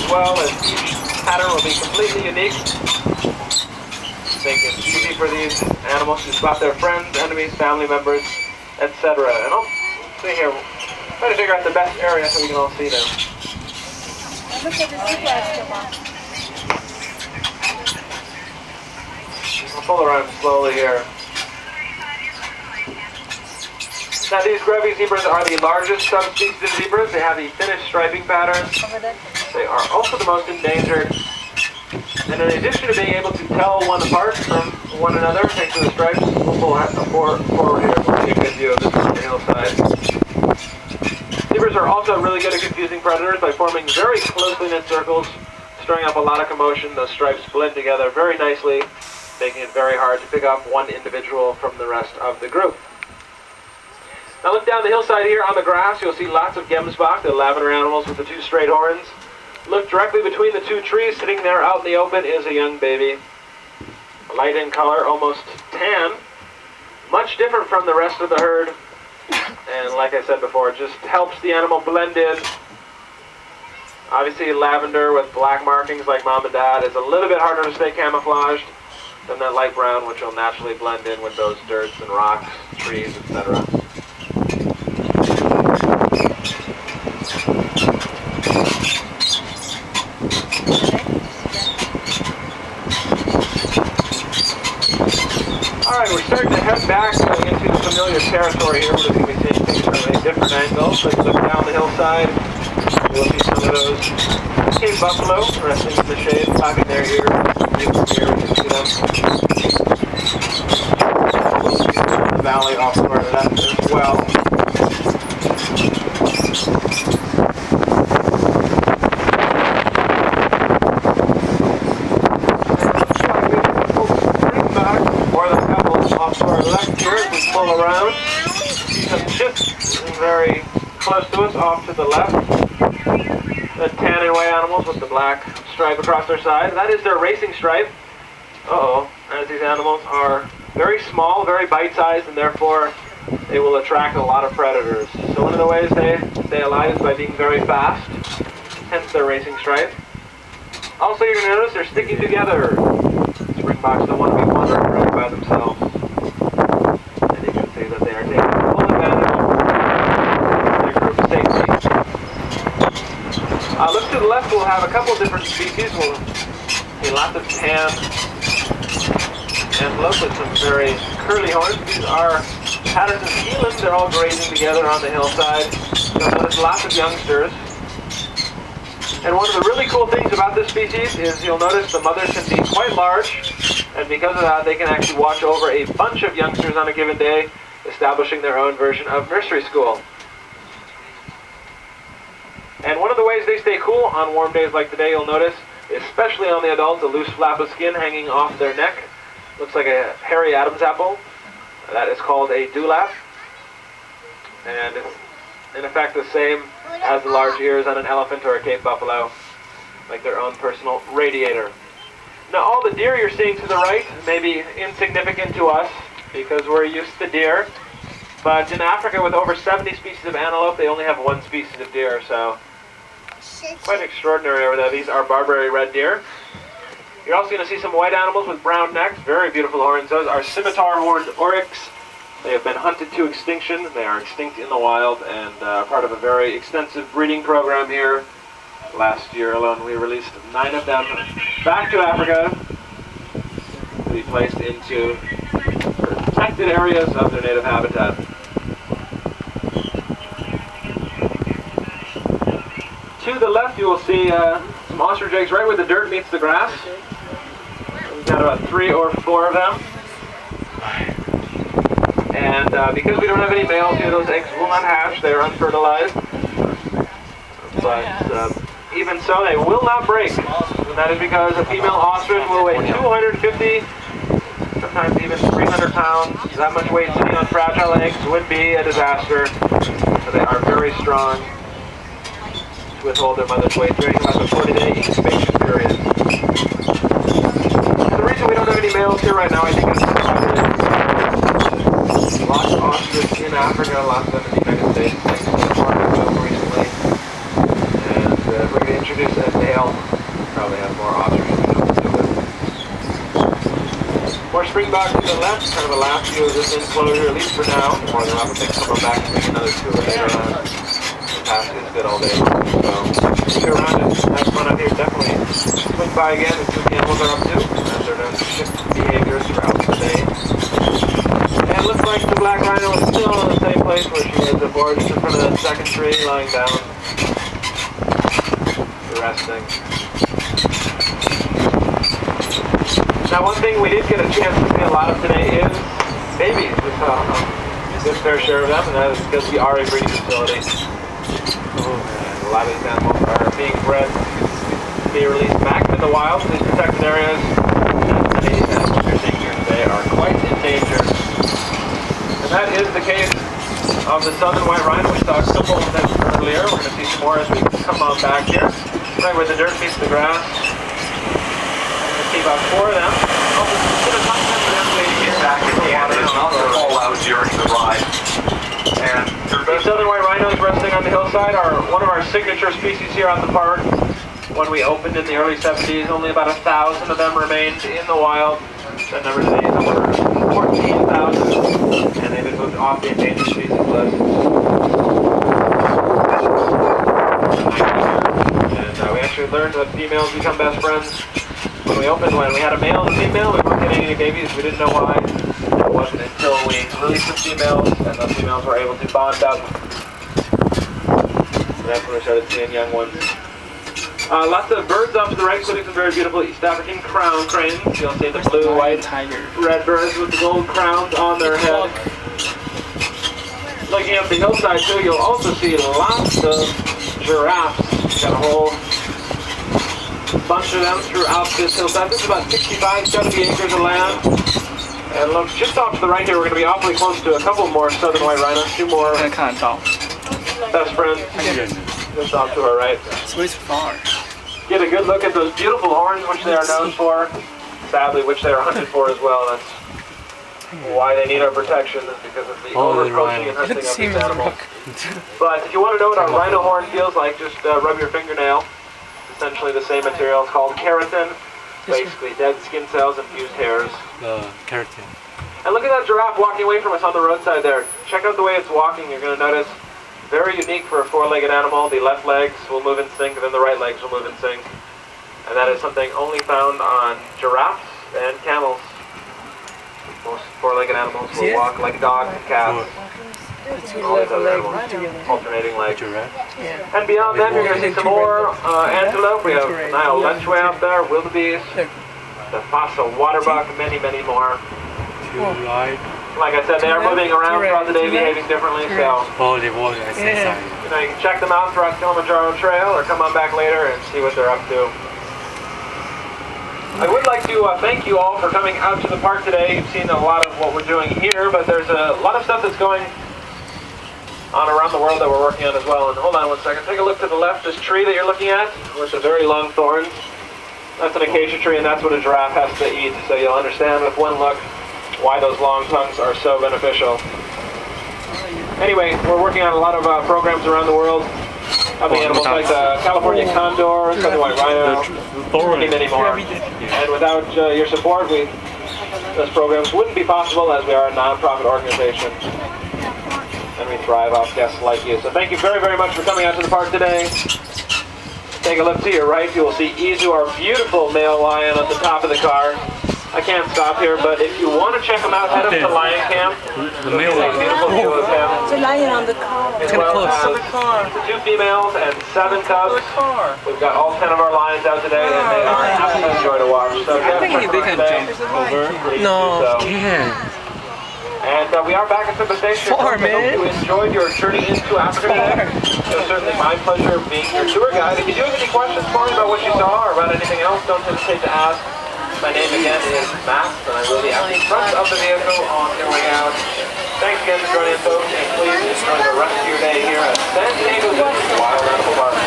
well, as each pattern will be completely unique. Make it easy for these animals to spot their friends, enemies, family members, etc. And I'll see here, try to figure out the best area so we can all see them. Look at the zebras. I'll pull around slowly here. Now these Grevy zebras are the largest subspecies of zebras. They have the thinnest striping patterns. They are also the most endangered. And in addition to being able to tell one apart from one another, thanks to the stripes, we'll pull forward here so we get a good view of this on the hillside. Zebras are also really good at confusing predators by forming very closely knit circles, stirring up a lot of commotion. Those stripes blend together very nicely, making it very hard to pick up one individual from the rest of the group. Now look down the hillside here on the grass. You'll see lots of gemsbok, the lavender animals with the two straight horns. Look directly between the two trees. Sitting there out in the open is a young baby. Light in color, almost tan. Much different from the rest of the herd. And like I said before, it just helps the animal blend in. Obviously lavender with black markings like mom and dad is a little bit harder to stay camouflaged than that light brown, which will naturally blend in with those dirts and rocks, trees, etc. Alright, we're starting to head back into familiar territory here. We're just going to be seeing things from a different angle. So if you look down the hillside, you'll see some of those Cape buffalo resting in the shade, flapping their ears. You can see them. The valley off to our left as well. Off to our left here as we pull around. Some shifts very close to us off to the left. The tan and white animals with the black stripe across their side. That is their racing stripe. As these animals are very small, very bite-sized, and therefore they will attract a lot of predators. So one of the ways they stay alive is by being very fast, hence their racing stripe. Also, you're going to notice they're sticking together. Springboks don't want to be wandering around by themselves. That they are taking full advantage of their group safety. Look to the left, we'll have a couple of different species. We'll see lots of tan antelope with some very curly horns. These are Patterson's elands. They're all grazing together on the hillside. You'll notice lots of youngsters. And one of the really cool things about this species is you'll notice the mothers can be quite large, and because of that they can actually watch over a bunch of youngsters on a given day, establishing their own version of nursery school. And one of the ways they stay cool on warm days like today, you'll notice, especially on the adults, a loose flap of skin hanging off their neck. Looks like a hairy Adam's apple. That is called a dewlap. And it's in effect the same as the large ears on an elephant or a Cape buffalo, like their own personal radiator. Now all the deer you're seeing to the right may be insignificant to us, because we're used to deer, but in Africa with over 70 species of antelope, they only have one species of deer, so quite extraordinary over there. These are Barbary red deer. You're also going to see some white animals with brown necks, very beautiful horns. Those are scimitar-horned oryx. They have been hunted to extinction. They are extinct in the wild and part of a very extensive breeding program here. Last year alone we released 9 of them back to Africa to be placed into protected areas of their native habitat. To the left you will see some ostrich eggs right where the dirt meets the grass. We've got about 3 or 4 of them. And because we don't have any males here, those eggs will not hatch. They are unfertilized. But even so, they will not break. And that is because a female ostrich will weigh 250, sometimes even 300 pounds. That much weight sitting on fragile eggs would be a disaster. So they are very strong to withhold their mother's weight during about the 40-day incubation period. And the reason we don't have any males here right now, I think, is lots of ostriches in Africa, lots of them in the United States, thanks to the farm recently. And we're going to introduce them. They male probably has more ostrich to deal with. More springboks to the left, kind of a last view of this enclosure, at least for now. More than enough, I think come back and make another tour later on. The pass is good all day long, so if you're around and have fun out here, definitely swing by again and see what the animals are up to as they're known to shift behaviors throughout the day. And it looks like the black rhino is still in the same place where she was before, just in front of that second tree, lying down, resting. Now, one thing we did get a chance to see a lot of today is babies. We saw a good fair share of them, and that is because we are a breeding facility. And a lot of these animals are being bred to be released back into the wild, to these protected areas. And many animals you're seeing here today are quite endangered. And that is the case of the southern white rhino. We saw a couple of them earlier. We're going to see some more as we come on back here, right where the dirt meets the grass. See about 4 of them. Also, been a tough time for them to get back in the water. It's not the fallout during the ride. And the southern white rhinos resting on the hillside are one of our signature species here at the park. When we opened in the early 70s, only about 1,000 of them remained in the wild. That number today is over 14,000, and they've been moved off the endangered species list. And we actually learned that females become best friends. When we opened, when we had a male and a female, we weren't getting any babies. We didn't know why. It wasn't until we released the females, and those females were able to bond up. So that's when we started seeing young ones. Lots of birds off to the right, including some very beautiful East African crown cranes. You'll see the blue, white, red birds with the gold crowns on their head. Looking up the hillside too, you'll also see lots of giraffes. Got a whole bunch of them throughout this hillside. This is about 65, 70 acres of land. And look, just off to the right here, we're going to be awfully close to a couple more southern white rhinos, 2 more best friends. Just off to our right. So it's far. Get a good look at those beautiful horns, which they are known for. Sadly, which they are hunted for as well. That's why they need our protection, is because of the overpoaching and hunting of these animals. But if you want to know what our rhino horn feels like, just rub your fingernail. Essentially the same material. It's called keratin. Basically dead skin cells and fused hairs. Keratin. And look at that giraffe walking away from us on the roadside there. Check out the way it's walking. You're going to notice, very unique for a 4-legged animal. The left legs will move in sync, and then the right legs will move in sync. And that is something only found on giraffes and camels. Most 4-legged animals will walk like dogs and cats. And all these other animals, alternating legs. And beyond them, you're going to see some more antelope. We have Nile lechwe out there, wildebeest, the fossil waterbuck, many, many more. Like I said, they are moving around throughout the day, behaving differently. So you can check them out throughout Kilimanjaro Trail, or come on back later and see what they're up to. I would like to thank you all for coming out to the park today. You've seen a lot of what we're doing here, but there's a lot of stuff that's going on around the world that we're working on as well. And hold on one second. Take a look to the left. This tree that you're looking at with the very long thorns, that's an acacia tree, and that's what a giraffe has to eat. So you'll understand with one look why those long tongues are so beneficial. Anyway, we're working on a lot of programs around the world. Having animals like the California condor, southern white rhino, many, many more. And without your support, those programs wouldn't be possible, as we are a non-profit organization. And we thrive off guests like you. So thank you very, very much for coming out to the park today. Take a look to your right. You will see Izu, our beautiful male lion, at the top of the car. I can't stop here, but if you want to check him out, head up to Lion Camp. The male lion. Beautiful view of him. The lion on the car. As well as 2 females and 7 cubs. We've got all 10 of our lions out today, and they are an absolute joy to watch. So I think they can jump over. No. Yeah. And we are back at Simba Station. Far, I hope you enjoyed your journey into Africa today. It was certainly my pleasure being your tour guide. If you do have any questions for me about what you saw or about anything else, don't hesitate to ask. My name again is Matt, and I will be at the front of the vehicle on your way out. Thanks again for joining us, folks, and please enjoy the rest of your day here at San Diego Wild Animal Park.